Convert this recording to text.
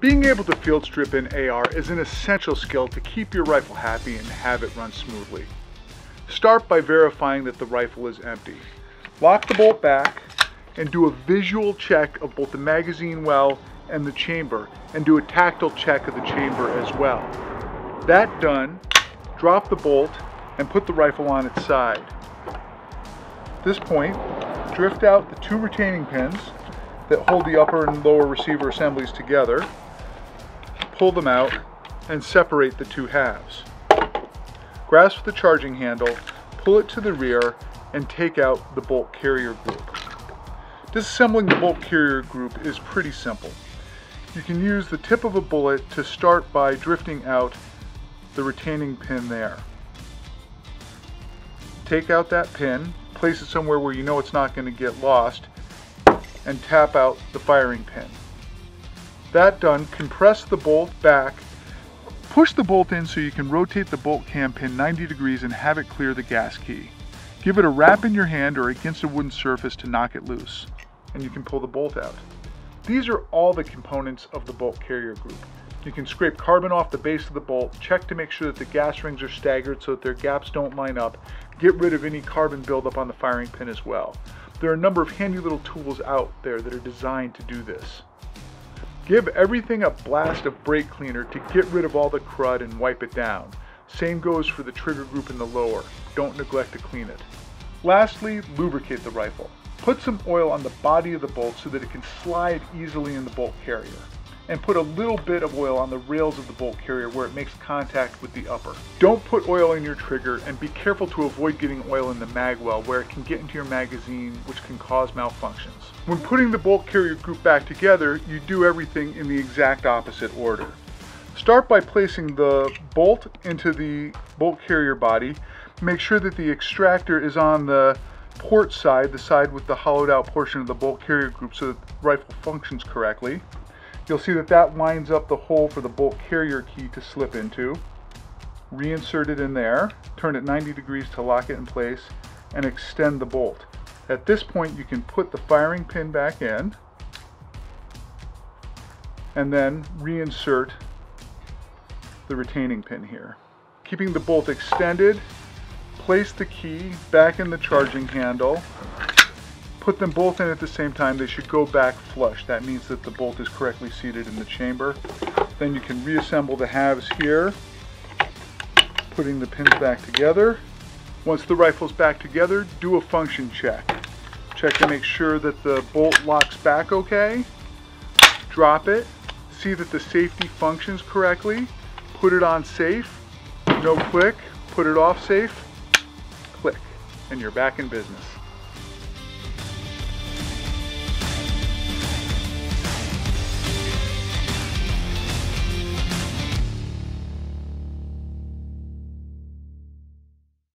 Being able to field strip in AR is an essential skill to keep your rifle happy and have it run smoothly. Start by verifying that the rifle is empty. Lock the bolt back and do a visual check of both the magazine well and the chamber, and do a tactile check of the chamber as well. That done, drop the bolt and put the rifle on its side. At this point, drift out the 2 retaining pins that hold the upper and lower receiver assemblies together, pull them out, and separate the 2 halves. Grasp the charging handle, pull it to the rear, and take out the bolt carrier group. Disassembling the bolt carrier group is pretty simple. You can use the tip of a bullet to start by drifting out the retaining pin there. Take out that pin, place it somewhere where you know it's not going to get lost, and tap out the firing pin. That done, compress the bolt back, push the bolt in so you can rotate the bolt cam pin 90 degrees and have it clear the gas key. Give it a rap in your hand or against a wooden surface to knock it loose, and you can pull the bolt out. These are all the components of the bolt carrier group. You can scrape carbon off the base of the bolt, check to make sure that the gas rings are staggered so that their gaps don't line up, get rid of any carbon buildup on the firing pin as well. There are a number of handy little tools out there that are designed to do this. Give everything a blast of brake cleaner to get rid of all the crud and wipe it down. Same goes for the trigger group in the lower. Don't neglect to clean it. Lastly, lubricate the rifle. Put some oil on the body of the bolt so that it can slide easily in the bolt carrier. And put a little bit of oil on the rails of the bolt carrier where it makes contact with the upper. Don't put oil in your trigger, and be careful to avoid getting oil in the mag well where it can get into your magazine, which can cause malfunctions. When putting the bolt carrier group back together, you do everything in the exact opposite order. Start by placing the bolt into the bolt carrier body. Make sure that the extractor is on the port side, the side with the hollowed out portion of the bolt carrier group, so that the rifle functions correctly. You'll see that that lines up the hole for the bolt carrier key to slip into. Reinsert it in there, turn it 90 degrees to lock it in place, and extend the bolt. At this point you can put the firing pin back in, and then reinsert the retaining pin here. Keeping the bolt extended, place the key back in the charging handle. Put them both in at the same time. They should go back flush. That means that the bolt is correctly seated in the chamber. Then you can reassemble the halves here, putting the pins back together. Once the rifle's back together, do a function check. Check to make sure that the bolt locks back okay. Drop it. See that the safety functions correctly. Put it on safe. No click. Put it off safe. Click. And you're back in business.